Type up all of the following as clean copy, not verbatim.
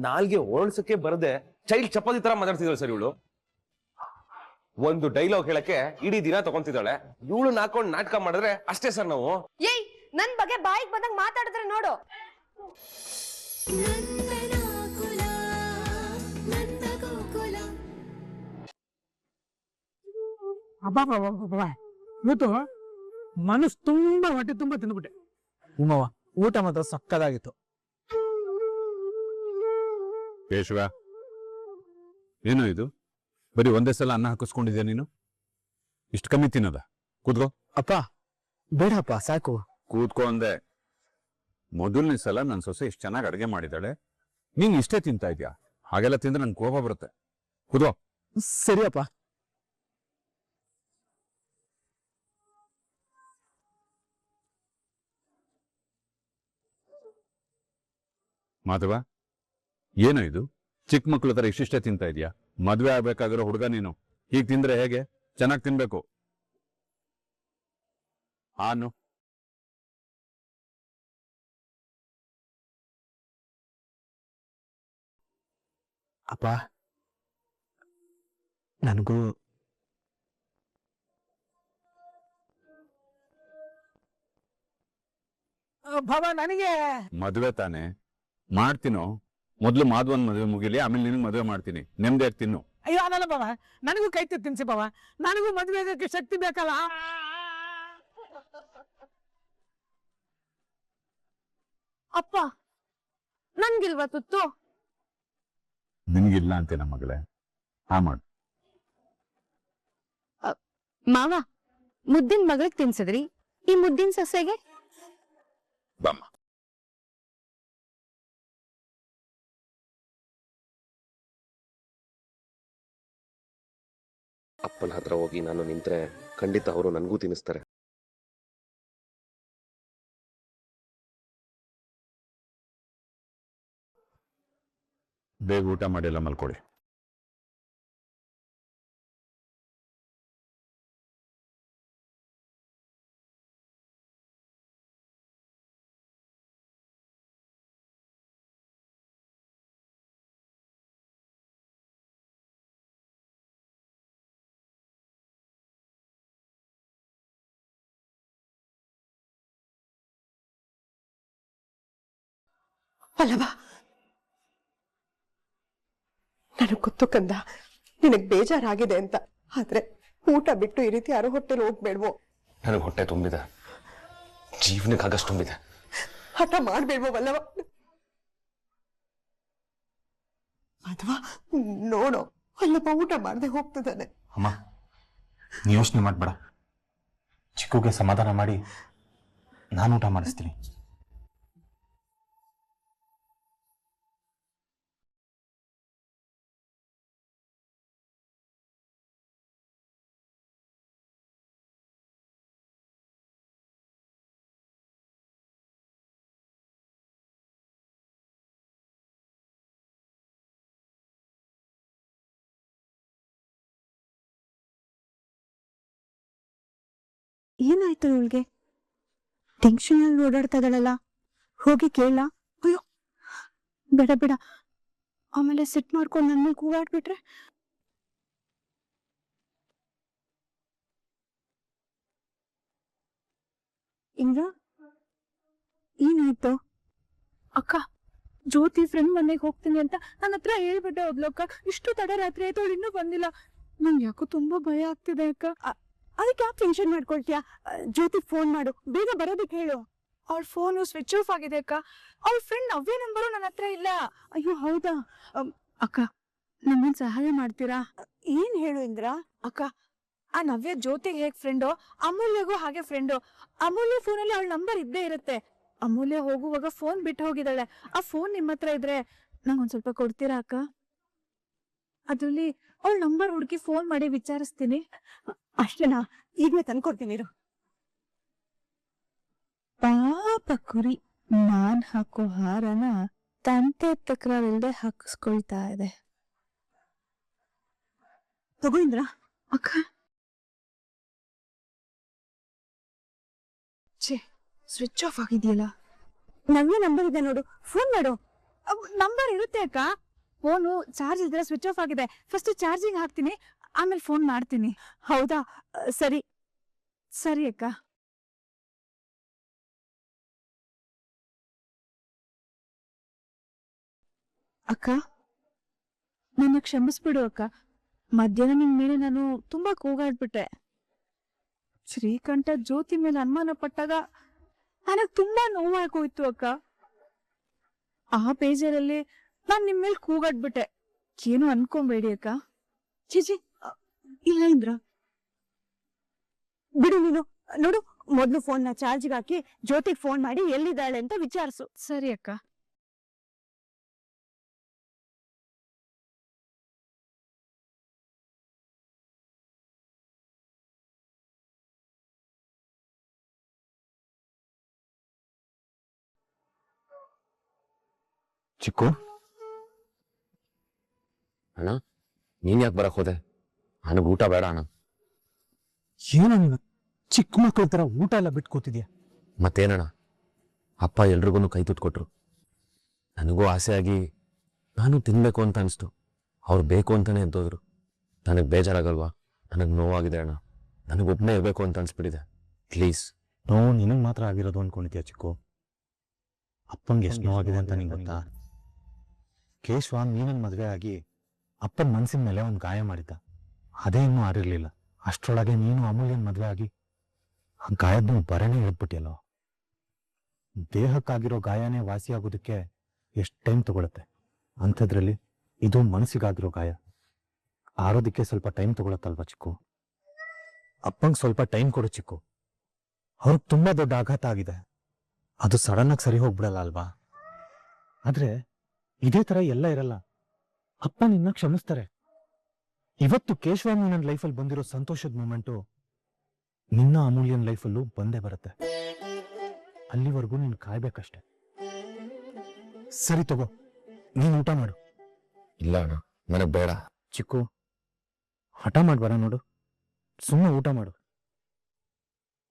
ನಾಲ್ಗೆ ಓಡಿಸಕ್ಕೆ ಬರದೆ ಚೈಲ್ಡ್ ಚಪಾತಿ ತರ ಮಾತಾಡ್ತಿದ್ದಾಳೆ ಸರ್ ಇವಳು. ಒಂದು ಡೈಲಾಗ್ ಹೇಳಕ್ಕೆ ಇಡೀ ದಿನ ತಗೊಂತಿದ್ದಾಳೆ. ಇವಳು ಹಾಕೊಂಡು ನಾಟಕ ಮಾಡಿದ್ರೆ ಅಷ್ಟೇ ಸರ್ ನಾವು. ಏಯ್, ನನ್ ಬಗ್ಗೆ ಬಾಯಿಗೆ ಬಂದಂಗ್ ಮಾತಾಡಿದ್ರೆ ನೋಡು. ಇವತ್ತು ಮನಸ್ಸು ತುಂಬಾ ಹೊಟ್ಟೆ ತುಂಬಾ ತಿಂದ್ಬಿಟ್ಟೆ. ನಿಮ್ಮವ ಊಟ ಮಾತ್ರ ಸಕ್ಕದಾಗಿತ್ತು. ಕೇಶವ, ಏನು ಇದು? ಬರೀ ಒಂದೇ ಸಲ ಅನ್ನ ಹಾಕಿಸ್ಕೊಂಡಿದ್ಯಾ ನೀನು? ಇಷ್ಟು ಕಮ್ಮಿ ತಿನ್ನೋದ? ಕೂತ್ಕೋ. ಅಪ್ಪ ಬೇಡಪ್ಪ, ಸಾಕು. ಕೂತ್ಕೋ ಅಂದೆ. ಮೊದಲನೇ ಸಲ ನನ್ನ ಸೊಸೆ ಇಷ್ಟು ಚೆನ್ನಾಗಿ ಅಡುಗೆ ಮಾಡಿದಾಳೆ, ನೀನ್ ಇಷ್ಟೇ ತಿಂತಾ ಇದ್ಯಾ? ಹಾಗೆಲ್ಲ ತಿಂದ್ರೆ ನನ್ಗೆ ಕೋಪ ಬರುತ್ತೆ. ಕೂತ್ಕೋ. ಸರಿಯಪ್ಪ. ಮಾಧವ, ಏನೋ ಇದು? ಚಿಕ್ಕ ಮಕ್ಳ ತರ ಇಷ್ಟಿಷ್ಟೇ ತಿಂತಾ ಇದೆಯಾ? ಮದ್ವೆ ಆಗ್ಬೇಕಾಗಿರೋ ಹುಡುಗ ನೀನು. ಹೀಗೆ ತಿಂದ್ರೆ ಹೇಗೆ? ಚೆನ್ನಾಗಿ ತಿನ್ಬೇಕು. ಆನು ಅಪ್ಪ, ನನಗೂ ಭಾವ ನನಗೆ ಮದ್ವೆ ತಾನೆ ಮಾಡ್ತೀನೋ. ಮೊದ್ಲು ಮಾಧವನ್ ಮದುವೆ ಮುಗಿಲಿ, ಆಮೇಲೆ ನಿನಗೆ ಮದುವೆ ಮಾಡ್ತೀನಿ. ನೆಮ್ಮದಿಯಾಗಿ ತಿನ್ನು. ಅಯ್ಯೋ ಅದಲ್ಲ ಬಾವ, ನನಗೂ ಕೈ ತಿನ್ಸಿ ಬಾವ. ನನಗೂ ಮದುವೆ ಆಗಕ್ಕೆ ಶಕ್ತಿ ಬೇಕಲ್ಲ. ಅಪ್ಪ, ನನ್ಗಿಲ್ವಾ ತುತ್ತು? ನಿನ್ಗಿಲ್ಲ ಅಂತೆ ನಮ್ಮ ಮಗಳೇ. ಹಾ ಮಾಡು. ಮಾವ, ಮುದ್ದಿನ ಮಗಳಿಗೆ ತಿನ್ಸಿದ್ರಿ, ಈ ಮುದ್ದಿನ ಸೊಸೆಗೆ? ಬಮ್ಮ. ಅಪ್ಪನ ಹತ್ರ ಹೋಗಿ ನಾನು ನಿಂತ್ರೆ ಖಂಡಿತ ಅವರು ನನಗೂ ತಿನ್ನಿಸ್ತಾರೆ. ಬೇಗ ಊಟ ಮಾಡಿ ಎಲ್ಲ ಮಲ್ಕೊಳ್ಳಿ. ಅಲ್ಲವಾ, ನನಗ್ ಗೊತ್ತು ಕಂದ, ನಿನಗ್ ಬೇಜಾರಾಗಿದೆ ಅಂತ. ಆದ್ರೆ ಊಟ ಬಿಟ್ಟು ಈ ರೀತಿ ಯಾರೋ ಹೊಟ್ಟೆಲಿ ಹೋಗ್ಬೇಡ್ವೋ? ನನಗೆ ಹೊಟ್ಟೆ ತುಂಬಿದೆ, ಜೀವನಕ್ಕೆ ಆಗಷ್ಟು ತುಂಬಿದೆ. ಹಠ ಮಾಡ್ಬೇಡ್ವೋ ಅಲ್ಲವ? ಅಥವಾ ನೋಡೋ, ಅಲ್ಲಪ್ಪ ಊಟ ಮಾಡದೆ ಹೋಗ್ತದಾನೆ. ಅಮ್ಮ, ನೀ ಯೋಚನೆ ಮಾಡ್ಬೇಡ. ಚಿಕ್ಕುಗೆ ಸಮಾಧಾನ ಮಾಡಿ ನಾನು ಊಟ ಮಾಡಿಸ್ತೀನಿ. ಏನಾಯ್ತು ಇವಳಿಗೆ? ಟೆನ್ಷನ್ ಅಲ್ಲಿ ಓಡಾಡ್ತಾ ಇದ್ದಾಳಲ್ಲ, ಹೋಗಿ ಕೇಳ. ಅಯ್ಯೋ ಬೇಡ ಬೇಡ, ಆಮೇಲೆ ಸಿಟ್ ಮಾಡ್ಕೊಂಡು ನನ್ನ ಮೇಲೆ ಕೂಗಾಡ್ಬಿಟ್ರೆ. ಇಂದ್ರ, ಏನಾಯ್ತು? ಅಕ್ಕ, ಜ್ಯೋತಿ ಫ್ರೆಂಡ್ ಮನೆಗೆ ಹೋಗ್ತೀನಿ ಅಂತ ನನ್ನ ಹತ್ರ ಹೇಳ್ಬಿಟ್ಟೆ ಹೋದ್ಲು ಅಕ್ಕ. ಇಷ್ಟು ತಡ ರಾತ್ರಿ ಆಯ್ತು, ಅವಳು ಇನ್ನೂ ಬಂದಿಲ್ಲ. ನಂಗೆ ಯಾಕೋ ತುಂಬಾ ಭಯ ಆಗ್ತಿದೆ ಅಕ್ಕ. ಅದಕ್ಕೆ ಯಾಕೆ ಟೆನ್ಷನ್ ಮಾಡ್ಕೊಳ್ತೀಯಾ? ಜ್ಯೋತಿ ಫೋನ್ ಮಾಡು, ಬೇಗ ಬರೋದಕ್ಕೆ ಹೇಳು. ಅವ್ಳ ಫೋನು ಸ್ವಿಚ್ ಆಫ್ ಆಗಿದೆ ಅಕ್ಕ. ಅವ್ಳ ಫ್ರೆಂಡ್ ನವ್ಯ ನಂಬರು ನನ್ನ ಹತ್ರ ಇಲ್ಲ. ಅಯ್ಯೋ ಹೌದಾ? ಅಕ್ಕ, ನಮ್ಮನ್ ಸಹಾಯ ಮಾಡ್ತೀರಾ? ಏನ್ ಹೇಳು ಇಂದ್ರ? ಅಕ್ಕ, ಆ ನವ್ಯ ಜ್ಯೋತಿಗೆ ಹೇಗ್ ಫ್ರೆಂಡು, ಅಮೂಲ್ಯಗೂ ಹಾಗೆ ಫ್ರೆಂಡು. ಅಮೂಲ್ಯ ಫೋನಲ್ಲಿ ಅವಳ ನಂಬರ್ ಇದ್ದೇ ಇರುತ್ತೆ. ಅಮೂಲ್ಯ ಹೋಗುವಾಗ ಫೋನ್ ಬಿಟ್ಟು ಹೋಗಿದ್ದಾಳೆ. ಆ ಫೋನ್ ನಿಮ್ಮ ಹತ್ರ ಇದ್ರೆ ನಂಗೊಂದ್ ಸ್ವಲ್ಪ ಕೊಡ್ತೀರಾ ಅಕ್ಕ? ಅದ್ರಲ್ಲಿ ಅವಳ ನಂಬರ್ ಹುಡುಕಿ ಫೋನ್ ಮಾಡಿ ವಿಚಾರಿಸ್ತೀನಿ. ಅಷ್ಟೇನಾ? ಈಗಲೇ ತಂದ್ಕೊಡ್ತೀನಿ ಇರು. ಪಾಪ ಕುರಿ, ನಾನ್ ಹಾಕೋ ಹಾರನ ತಂತೆ ತಕರಾರಿಲ್ದೆ ಹಾಕಿಸ್ಕೊಳ್ತಾ ಇದೆ. ತಗೋ ಇಂದ್ರ. ಅಕ್ಕ, ಛೇ, ಸ್ವಿಚ್ ಆಫ್ ಆಗಿದೆಯಲ್ಲ. ನವ್ಯ ನಂಬರ್ ಇದೆ ನೋಡು, ಫೋನ್ ಮಾಡು. ನಂಬರ್ ಇರುತ್ತೆ ಅಕ್ಕ. ಫೋನು ಚಾರ್ಜ್ ಇಲ್ದಿರ ಸ್ವಿಚ್ ಆಫ್ ಆಗಿದೆ. ಫಸ್ಟ್ ಚಾರ್ಜಿಂಗ್ ಹಾಕ್ತೀನಿ, ಆಮೇಲೆ ಫೋನ್ ಮಾಡ್ತೀನಿ. ಹೌದಾ? ಸರಿ ಸರಿ ಅಕ್ಕ. ಅಕ್ಕ, ನನ್ನ ಕ್ಷಮಿಸ್ಬಿಡು ಅಕ್ಕ. ಮಧ್ಯಾಹ್ನ ನಿನ್ ಮೇಲೆ ನಾನು ತುಂಬಾ ಕೂಗಾಡ್ಬಿಟ್ಟೆ. ಶ್ರೀಕಂಠ ಜ್ಯೋತಿ ಮೇಲೆ ಅನುಮಾನ ಪಟ್ಟಾಗ ನನಗ್ ತುಂಬಾ ನೋವಾಗೋಯ್ತು ಅಕ್ಕ. ಆ ಬೇಜಾರಲ್ಲಿ ನಾನ್ ನಿಮ್ ಮೇಲೆ ಕೂಗಾಡ್ಬಿಟ್ಟೆ. ಏನು ಅನ್ಕೊಂಬೇಡಿ ಅಕ್ಕ. ಚಿಚಿ, ಇಲ್ಲ ಇಂದ್ರ. ಬಿಡು ನೀನು. ನೋಡು, ಮೊದ್ಲು ಫೋನ್ ನ ಚಾರ್ಜ್ಗೆ ಹಾಕಿ ಜ್ಯೋತಿಗ್ ಫೋನ್ ಮಾಡಿ ಎಲ್ಲಿದ್ದಾಳೆ ಅಂತ ವಿಚಾರಿಸು. ಸರಿ ಅಕ್ಕ. ಚಿಕ್ಕು, ಅಣ್ಣ, ನೀನ್ ಯಾಕೆ ಬರಕ್ ಹೋದೆ? ನನಗ್ ಊಟ ಬೇಡ ಅಣ್ಣ. ಏನೋ ನೀನು ಚಿಕ್ಕ ಮಕ್ಳ ತರ ಊಟ ಎಲ್ಲ ಬಿಟ್ಟು ಕೂತಿದ್ಯಾ? ಮತ್ತೇನಣ್ಣ, ಅಪ್ಪ ಎಲ್ರಿಗೂ ಕೈ ತುತ್ತು ಕೊಟ್ರು. ನನಗೂ ಆಸೆ ಆಗಿ ನಾನು ತಿನ್ಬೇಕು ಅಂತ ಅನಿಸ್ತು. ಅವ್ರು ಬೇಕು ಅಂತಾನೆ ಎದ್ದೋದ್ರು. ನನಗೆ ಬೇಜಾರಾಗಲ್ವಾ? ನನಗೆ ನೋವಾಗಿದೆ ಅಣ್ಣ. ನನಗೊಬ್ಬನೇ ಇರಬೇಕು ಅಂತ ಅನ್ಸ್ಬಿಟ್ಟಿದೆ. ಪ್ಲೀಸ್. ನೋವು ನಿನಗೆ ಮಾತ್ರ ಆಗಿರೋದು ಅನ್ಕೊಂಡಿದ್ಯಾ ಚಿಕ್ಕು? ಅಪ್ಪಂಗೆ ಎಷ್ಟು ನೋವಾಗಿದೆ ಅಂತ ನಿಂಗೆ ಗೊತ್ತಾ? ಕೇಶವ ನೀನನ್ ಮದುವೆ ಆಗಿ ಅಪ್ಪನ ಮನಸ್ಸಿನ ಮೇಲೆ ಒಂದು ಗಾಯ ಮಾಡಿದ್ದ. ಅದೇ ಇನ್ನೂ ಆರಿರ್ಲಿಲ್ಲ. ಅಷ್ಟರೊಳಗೆ ನೀನು ಅಮೂಲ್ಯನ್ ಮದುವೆ ಆಗಿ ಆ ಗಾಯದ ನೋವು ಬರನೇ ಹೇಳ್ಬಿಟ್ಟಿಯಲ್ಲೋ. ದೇಹಕ್ಕಾಗಿರೋ ಗಾಯನೇ ವಾಸಿಯಾಗೋದಕ್ಕೆ ಎಷ್ಟು ಟೈಮ್ ತಗೊಳುತ್ತೆ. ಅಂಥದ್ರಲ್ಲಿ ಇದು ಮನಸ್ಸಿಗಾಗಿರೋ ಗಾಯ. ಆರೋದಕ್ಕೆ ಸ್ವಲ್ಪ ಟೈಮ್ ತಗೊಳತ್ತಲ್ವಾ ಚಿಕ್ಕು? ಅಪ್ಪಂಗೆ ಸ್ವಲ್ಪ ಟೈಮ್ ಕೊಡು ಚಿಕ್ಕು. ಅವ್ರಿಗೆ ತುಂಬಾ ದೊಡ್ಡ ಆಘಾತ ಆಗಿದೆ. ಅದು ಸಡನ್ ಆಗಿ ಸರಿ ಹೋಗ್ಬಿಡಲ್ಲ ಅಲ್ವಾ? ಆದ್ರೆ ಇದೇ ತರ ಎಲ್ಲ ಇರಲ್ಲ. ಅಪ್ಪ ನಿನ್ನ ಕ್ಷಮಿಸ್ತಾರೆ. ಇವತ್ತು ಕೇಶವ ನನ್ನ ಲೈಫಲ್ಲಿ ಬಂದಿರೋ ಸಂತೋಷದ ಮೂಮೆಂಟು ನಿನ್ನ ಅಮೂಲ್ಯನ್ ಲೈಫಲ್ಲೂ ಬಂದೇ ಬರುತ್ತೆ. ಅಲ್ಲಿವರೆಗೂ ನೀನು ಕಾಯ್ಬೇಕಷ್ಟೆ. ಸರಿ ತಗೋ, ನೀನು ಊಟ ಮಾಡು. ಇಲ್ಲ ಅಣ್ಣ, ನನಗೆ ಬೇಡ. ಚಿಕ್ಕು, ಹಠ ಮಾಡ್ಬೇಡ ನೋಡು, ಸುಮ್ಮನೆ ಊಟ ಮಾಡು.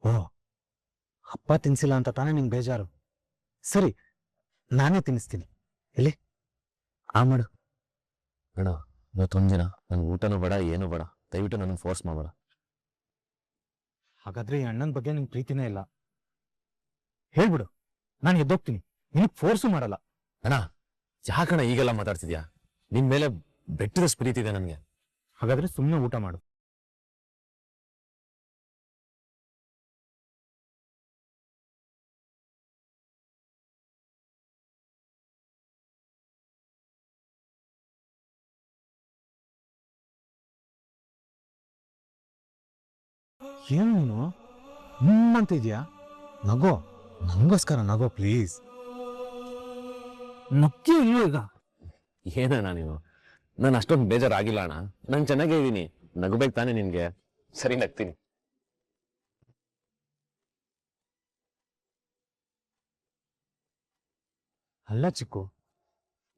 ಓ, ಅಪ್ಪ ತಿನ್ಸಿಲ್ಲ ಅಂತ ತಾನೇ ನಿಂಗೆ ಬೇಜಾರು? ಸರಿ, ನಾನೇ ತಿನ್ನಿಸ್ತೀನಿ. ಎಲ್ಲಿ ಆ ಮಾಡು. ಅಣ್ಣ, ಇವತ್ತೊಂದಿನ ನನ್ಗೆ ಊಟನೂ ಬೇಡ, ಏನೂ ಬೇಡ. ದಯವಿಟ್ಟು ನನಗೆ ಫೋರ್ಸ್ ಮಾಡಬೇಡ. ಹಾಗಾದ್ರೆ ಈ ಅಣ್ಣನ ಬಗ್ಗೆ ನಿಂಗೆ ಪ್ರೀತಿನೇ ಇಲ್ಲ. ಹೇಳ್ಬಿಡು, ನಾನು ಎದ್ದೋಗ್ತೀನಿ. ನಿನಗೆ ಫೋರ್ಸು ಮಾಡಲ್ಲ. ಅಣ್ಣ, ಯಾಕಣ್ಣ ಈಗೆಲ್ಲ ಮಾತಾಡ್ತಿದ್ಯಾ? ನಿನ್ ಮೇಲೆ ಬೆಟ್ಟದಷ್ಟು ಪ್ರೀತಿ ಇದೆ ನನಗೆ. ಹಾಗಾದ್ರೆ ಸುಮ್ಮನೆ ಊಟ ಮಾಡು. ಏನು ನೀನು ಅಂತಿದ್ಯಾ? ನಗೋ, ನಂಗೋಸ್ಕರ ನಗೋ ಪ್ಲೀಸ್. ನಕ್ಕಿ ಇಲ್ಲೂ ಈಗ ಏನಣ್ಣ ನೀನು? ನಾನು ಅಷ್ಟೊಂದು ಬೇಜಾರಾಗಿಲ್ಲ ಅಣ್ಣ. ನಾನು ಚೆನ್ನಾಗೇ ಇದ್ದೀನಿ. ನಗಬೇಕು ತಾನೇ ನಿನ್ಗೆ? ಸರಿ, ನಗ್ತೀನಿ. ಅಲ್ಲ ಚಿಕ್ಕು,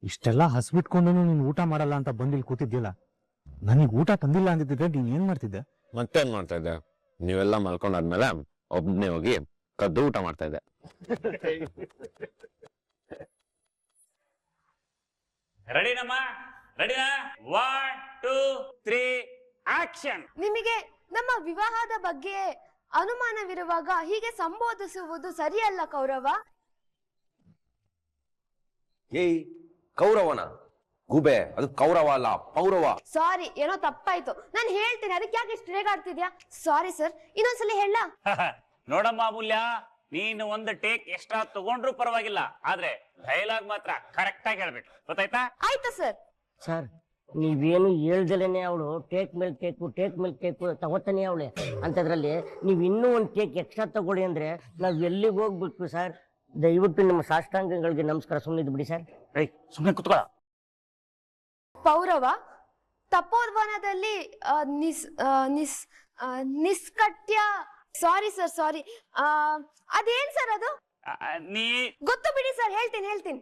ಇಷ್ಟೆಲ್ಲ ಹಸ್ಬಿಟ್ಕೊಂಡು ನೀನು ಊಟ ಮಾಡಲ್ಲ ಅಂತ ಬಂದಿಲ್ಲಿ ಕೂತಿದ್ಯಲ್ಲ. ನನಗೆ ಊಟ ತಂದಿಲ್ಲ ಅಂದಿದ್ದೆ ನೀನ್ ಏನ್ ಮಾಡ್ತಿದ್ದೆ? ಮತ್ತೇನ್ ಮಾಡ್ತಾ ಇದ್ದೆ? ನೀವೆಲ್ಲ ಮಲ್ಕೊಂಡಾದ್ಮೇಲೆ ಒಬ್ನೇ ಹೋಗಿ ಕದ್ದು ಊಟ ಮಾಡ್ತಾ ಇದ್ದೆ. ರೆಡಿನಮ್ಮ? ರೆಡಿನಾ? 1 2 3 ಆಕ್ಷನ್. ನಿಮಗೆ ನಮ್ಮ ವಿವಾಹದ ಬಗ್ಗೆ ಅನುಮಾನವಿರುವಾಗ ಹೀಗೆ ಸಂಬೋಧಿಸುವುದು ಸರಿಯಲ್ಲ ಕೌರವ. ಏಯ್, ಕೌರವನ? ಗೂಬೆ, ಅದು ಕೌರವ ಅಲ್ಲ, ಪೌರವ. ಸಾರಿ, ಏನೋ ತಪ್ಪಾಯ್ತು. ನಾನು ಹೇಳ್ತೀನಿ, ಅದಕ್ಕೆ ಯಾಕೆ ಇಷ್ಟು ರೇಗಾಡ್ತಿದ್ಯಾ? ಸಾರಿ ಸರ್, ಇನ್ನೊಂದ್ಸಲಿ ಹೇಳ. ನೋಡಮ್ಮ ಅಮೂಲ್ಯ, ನೀನು ಒಂದು ಟೇಕ್ ಎಕ್ಸ್ಟ್ರಾ ತಗೊಂಡ್ರು ಪರವಾಗಿಲ್ಲ, ಆದ್ರೆ ಡೈಲಾಗ್ ಮಾತ್ರ ಕರೆಕ್ಟ್ ಆಗಿ ಹೇಳ್ಬೇಕು, ಗೊತ್ತಾಯ್ತಾ? ಆಯ್ತಾ ಸರ್? ಸರ್, ನೀವೇನು ಹೇಳ್ದಲೇನೆ ಅವಳು ಟೇಕ್ ಮೇಲೆ ಟೇಕು ತಗೋತಾನೆ ಅವಳೆ. ಅಂಥದ್ರಲ್ಲಿ ನೀವು ಇನ್ನೂ ಒಂದು ಟೇಕ್ ಎಕ್ಸ್ಟ್ರಾ ತಗೊಳ್ಳಿ ಅಂದ್ರೆ ನಾವು ಎಲ್ಲಿಗೆ ಹೋಗ್ಬಿಟ್ವಿ ಸರ್? ದಯವಿಟ್ಟು ನಿಮ್ಮ ಸಾಷ್ಟಾಂಗಗಳಿಗೆ ನಮಸ್ಕಾರ. ಸುಮ್ಮನೆ ಬಿಡಿ ಸರ್. ಸುಮ್ಮನೆ ಕುತ್ಕೊಳ್ಳ. ಪೌರವ ತಪೋವನದಲ್ಲಿ ನಿಷ್ಕಟ್ಯ. ಸಾರಿ ಸರ್, ಸಾರಿ. ಅದೇನ್ ಸರ್ ಅದು? ನೀ ಗೊತ್ತು ಬಿಡಿ ಸರ್, ಹೇಳ್ತೀನಿ.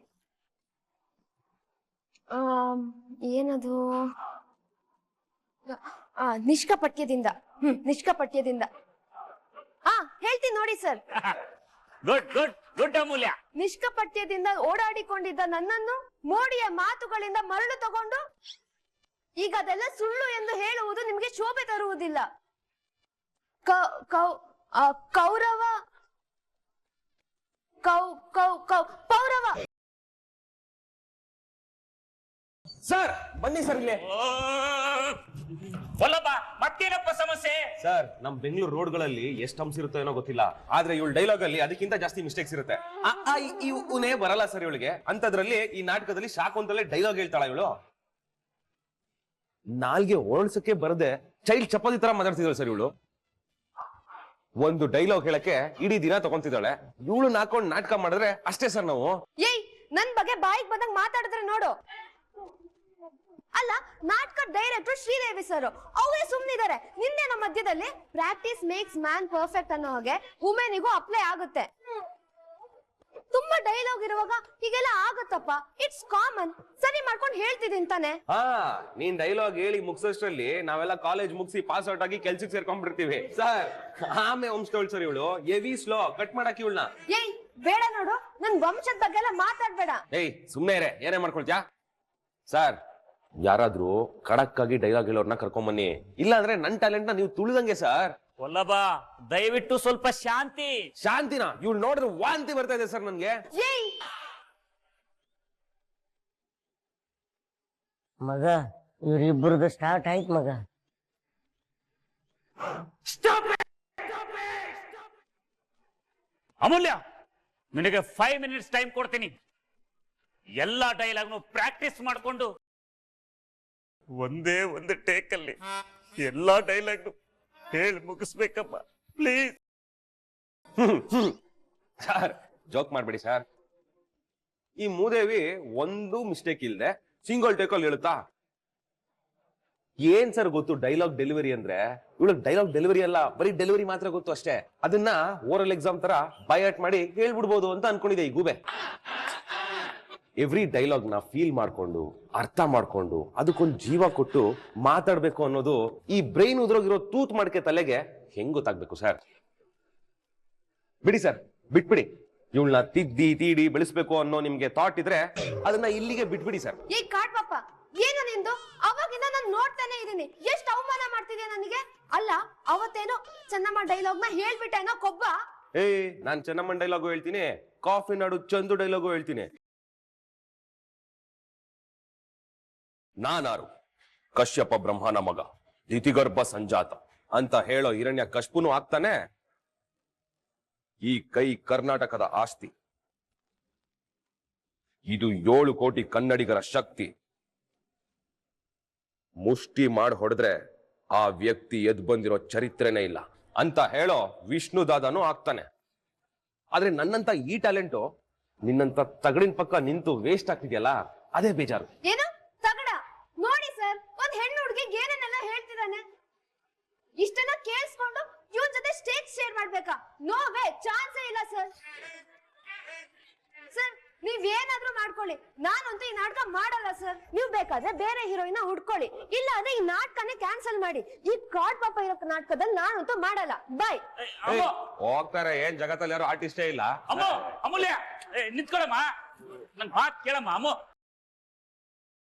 ಏನದು? ನಿಷ್ಕಪಟ್ಯದಿಂದ. ನಿಷ್ಕಪಟ್ಯದಿಂದ. ಹೇಳ್ತೀನಿ ನೋಡಿ ಸರ್. ಗುಡ್ ಗುಡ್ ಗುಡ್ ಅಮೂಲ್ಯ. ನಿಷ್ಕಪಟ್ಯದಿಂದ ಓಡಾಡಿಕೊಂಡಿದ್ದ ನನ್ನನ್ನು ಮೋಡಿಯ ಮಾತುಗಳಿಂದ ಮರಳು ತಗೊಂಡು ಈಗ ಅದೆಲ್ಲ ಸುಳ್ಳು ಎಂದು ಹೇಳುವುದು ನಿಮಗೆ ಶೋಭೆ ತರುವುದಿಲ್ಲ. ಕೌರವ ಪೌರವ. ಸರ್ ಬನ್ನಿ ಸರ್ ಇಲ್ಲೇ. ವಲ್ಲಭ ಮತ್ತೇನಪ್ಪ ಸಮಸ್ಯೆ? ಸರ್ ನಮ್ ಬೆಂಗಳೂರು ರೋಡ್ಗಳಲ್ಲಿ ಎಷ್ಟು ಅಂಶ ಇರುತ್ತೋ ಏನೋ ಗೊತ್ತಿಲ್ಲ, ಆದ್ರೆ ಇವಳ ಡೈಲಾಗ್ ಅಲ್ಲಿ ಅದಕ್ಕಿಂತ ಜಾಸ್ತಿ ಮಿಸ್ಟೇಕ್ಸ್ ಇರುತ್ತೆ. ಇವನೇ ಬರಲ್ಲ ಸರ್ ಇವಳಿಗೆ. ಅಂತದ್ರಲ್ಲಿ ಈ ನಾಟಕದಲ್ಲಿ ಶಾಕುಂತಲೇ ಡೈಲಾಗ್ ಹೇಳ್ತಾಳ ಇವಳು. ನಾಲ್ಗೆ ಓಡಿಸಕ್ಕೆ ಬರದೆ ಚೈಲ್ಡ್ ಚಪಾತಿ ತರ ಮಾತಾಡ್ತಿದ್ದಾಳೆ ಸರ್ ಇವಳು. ಒಂದು ಡೈಲಾಗ್ ಹೇಳಕ್ಕೆ ಇಡೀ ದಿನ ತಗೊಂತಿದ್ದಾಳೆ. ಇವಳು ನಾಕೊಂಡು ನಾಟಕ ಮಾಡಿದ್ರೆ ಅಷ್ಟೇ ಸರ್ ನಾವು. ಏಯ್ ನನ್ ಬಗ್ಗೆ ಬಾಯಿಗೆ ಬಂದಂಗ್ ಮಾತಾಡಿದ್ರೆ ನೋಡು. ಅಲ್ಲ, ನಾಟಕ ಡೈರೆಕ್ಟರ್ ಶ್ರೀದೇವಿ ಸರ್ ಅವರೇ ಸುಮ್ನಿದ್ದಾರೆ. ನಿನ್ನೆ ಮಧ್ಯದಲ್ಲಿ ಪ್ರಾಕ್ಟೀಸ್ ಮೇಕ್ಸ್ ಮ್ಯಾನ್ ಪರ್ಫೆಕ್ಟ್ ಅನ್ನೋ ಹಾಗೆ ವುಮೆನಿಗೂ ಅಪ್ಲೈ ಆಗುತ್ತೆ. ತುಂಬಾ ಡೈಲಾಗ್ ಇರುವಾಗ ಹೀಗೆಲ್ಲ ಆಗುತ್ತಪ್ಪ, ಇಟ್ಸ್ ಕಾಮನ್. ಸರಿ ಮಾಡ್ಕೊಂಡು ಹೇಳ್ತಿದ್ದೀನಿ ತಾನೆ. ನೀನ್ ಡೈಲಾಗ್ ಹೇಳಿ ಮುಗಿಸೋಷ್ಟ್ರಲ್ಲಿ ನಾವೆಲ್ಲ ಕಾಲೇಜ್ ಮುಗಿಸಿ ಪಾಸ್ ಔಟ್ ಆಗಿ ಕೆಲ್ಸಕ್ಕೆ ಸೇರ್ಕೊಂಡ್ಬಿಡ್ತೀವಿ ಸರ್. ಆಮೆ ವಂಶದವಳು ಸರ್ ಇವಳು. ಎವಿ ಸ್ಲೋ ಕಟ್ ಮಾಡಕ್ ಇವಳನ್ನ. ಏಯ್ ಬೇಡ ನೋಡು, ನನ್ ವಂಶದ ಬಗ್ಗೆ ಎಲ್ಲ ಮಾತಾಡ್ಬೇಡ. ಏಯ್ ಸುಮ್ನೆ ಇರೇ, ಏನೇ ಮಾಡ್ಕೊಳ್ತ್ಯಾ ಸರ್. ಯಾರಾದ್ರೂ ಖಡಕ್ ಆಗಿ ಡೈಲಾಗ್ ಹೇಳೋರ್ನ ಕರ್ಕೊಂಡ್ ಬನ್ನಿ, ಇಲ್ಲ ಅಂದ್ರೆ ನನ್ ಟ್ಯಾಲೆಂಟ್ ನ ನೀವು ತುಳಿದಂಗೆ ಸರ್. ವಲ್ಲಭ ದಯವಿಟ್ಟು ಸ್ವಲ್ಪ ಶಾಂತಿ. ಶಾಂತಿನ ಇವ್ಳು ನೋಡಿದ್ರೆ ವಾಂತಿ ಬರ್ತಾ ಇದೆ ಸರ್ ನನ್ಗೆ. ಮಗ ಇವ್ರಿಬ್ಬರದು ಸ್ಟಾರ್ಟ್ ಆಯ್ತು ಮಗ. ಅಮೂಲ್ಯ, ನಿನಗೆ 5 minutes ಟೈಮ್ ಕೊಡ್ತೀನಿ. ಎಲ್ಲಾ ಡೈಲಾಗ್ನು ಪ್ರಾಕ್ಟೀಸ್ ಮಾಡ್ಕೊಂಡು ಒಂದೇ ಒಂದು ಟೇಕ್ ಅಲ್ಲಿ ಎಲ್ಲಾ ಡೈಲಾಗ್ನು ಹೇಳಿ ಮುಗಿಸ್ಬೇಕಪ್ಪ ಪ್ಲೀಸ್. ಸರ್ ಜೋಕ್ ಮಾಡ್ಬೇಡಿ ಸರ್. ಈ ಮೂದೇವಿ ಒಂದು ಮಿಸ್ಟೇಕ್ ಇಲ್ದೆ ಸಿಂಗಲ್ ಟೇಕಲ್ಲಿ ಹೇಳುತ್ತಾ? ಏನ್ ಸರ್ ಗೊತ್ತು ಡೈಲಾಗ್ ಡೆಲಿವರಿ ಅಂದ್ರೆ? ಇವಳು ಡೈಲಾಗ್ ಡೆಲಿವರಿ ಅಲ್ಲ, ಬರೀ ಡೆಲಿವರಿ ಮಾತ್ರ ಗೊತ್ತು ಅಷ್ಟೇ. ಅದನ್ನ ಓರಲ್ ಎಕ್ಸಾಮ್ ತರ ಬೈ ಹಾರ್ಟ್ ಮಾಡಿ ಹೇಳ್ಬಿಡ್ಬೋದು ಅಂತ ಅನ್ಕೊಂಡಿದೆ ಈ ಗೂಬೆ. ಎವ್ರಿ ಡೈಲಾಗ್ ನ ಫೀಲ್ ಮಾಡ್ಕೊಂಡು ಅರ್ಥ ಮಾಡ್ಕೊಂಡು ಅದಕ್ಕೊಂದು ಜೀವ ಕೊಟ್ಟು ಮಾತಾಡ್ಬೇಕು ಅನ್ನೋದು ಈ ಬ್ರೈನ್ ಉದ್ರೋಗಿರೋ ತೂತ್ ಮಾಡ್ಕೆ ತಲೆಗೆ ಹೆಂಗ್ ಗೊತ್ತಾಗ್ಬೇಕು ಸರ್? ಬಿಡಿ ಸರ್, ಬಿಟ್ಬಿಡಿ. ಇವಳನ್ನ ತಿದ್ದಿ ತೀಡಿ ಬೆಳೆಸ್ಬೇಕು ಅನ್ನೋ ನಿಮ್ಗೆ ಥಾಟ್ ಇದ್ರೆ ಅದನ್ನ ಇಲ್ಲಿಗೆ ಬಿಟ್ಬಿಡಿ ಸರ್. ಈ ಕಾಡ್ಪಾಪ ಏನು ನಿಂದು? ಅವಾಗಿಂದ ನಾನು ನೋಡ್ತಾನೆ ಇದೀನಿ, ಎಷ್ಟು ಅವಮಾನ ಮಾಡ್ತಿದ್ಯಾ ನನಗೆ. ಅಲ್ಲ ಅವತ್ತೇನೋ ಚೆನ್ನಮ್ಮ ಡೈಲಾಗ್ ನ ಹೇಳ್ಬಿಟ್ಟೇನೋ ಕೊಬ್ಬ. ನಾನ್ ಚೆನ್ನಮ್ಮನ್ ಡೈಲಾಗು ಹೇಳ್ತೀನಿ, ಕಾಫಿ ನಾಡು ಚಂದು ಡೈಲಾಗು ಹೇಳ್ತೀನಿ. ನಾನಾರು ಕಶ್ಯಪ ಬ್ರಹ್ಮನ ಮಗ, ದಿತಿಗರ್ಭ ಸಂಜಾತ ಅಂತ ಹೇಳೋ ಹಿರಣ್ಯ ಕಶ್ಪುನು ಆಗ್ತಾನೆ. ಈ ಕೈ ಕರ್ನಾಟಕದ ಆಸ್ತಿ, ಇದು 7 ಕೋಟಿ ಕನ್ನಡಿಗರ ಶಕ್ತಿ. ಮುಷ್ಟಿ ಮಾಡಿ ಹೊಡೆದ್ರೆ ಆ ವ್ಯಕ್ತಿ ಎದ್ ಬಂದಿರೋ ಚರಿತ್ರೆನೇ ಇಲ್ಲ ಅಂತ ಹೇಳೋ ವಿಷ್ಣುದಾದನು ಆಗ್ತಾನೆ. ಆದ್ರೆ ನನ್ನಂತ ಈ ಟ್ಯಾಲೆಂಟು ನಿನ್ನಂತ ತಗಡಿನ ಪಕ್ಕ ನಿಂತು ವೇಸ್ಟ್ ಆಗ್ತಿದ್ಯಲ್ಲ, ಅದೇ ಬೇಜಾರು. ಏನು ತಗಡ? ನೋಡಿ ಸರ್, ಒಂದ್ ಹೆಣ್ಣು ಹುಡುಗಿಗೆ ಏನೇನೆಲ್ಲ ಹೇಳ್ತಿದ್ದಾನೆ. ಇಷ್ಟನ್ನ ಕೇಳಿಸ್ಕೊಂಡು ಇವನ್ ಜೊತೆ ಸ್ಟೇಜ್ ಶೇರ್ ಮಾಡ್ಬೇಕಾ? ನೋ ವೇ, ಚಾನ್ಸೇ ಇಲ್ಲ ಸರ್. ಸರ್ ನೀವೇನಾದ್ರೂ ಮಾಡ್ಕೊಳ್ಳಿ, ನಾನಂತೂ ಈ ನಾಟಕ ಮಾಡಲ್ಲ ಸರ್. ನೀವ್ ಬೇಕಾದ್ರೆ ಬೇರೆ ಹೀರೋಯಿನ್ ಹುಡ್ಕೊಳ್ಳಿ, ಇಲ್ಲ ಅಂದ್ರೆ ಈ ನಾಟಕನೇ ಕ್ಯಾನ್ಸಲ್ ಮಾಡಿ. ಈ ಕಾಡ್ ಪಾಪ ಇರೋ ನಾಟಕದಲ್ಲಿ ನಾನಂತೂ ಮಾಡಲ್ಲ. ಬಾಯ್. ಹೋಗ್ತಾರೆ, ಏನ್ ಜಗತ್ತಲ್ಲಿ ಯಾರು ಆರ್ಟಿಸ್ಟೇ ಇಲ್ಲ. ಅಮೂಲ್ಯ ನಿಂತ್ಕೊಳಮ್ಮ, ನನ್ ಮಾತ್ ಕೇಳಮ್ಮ.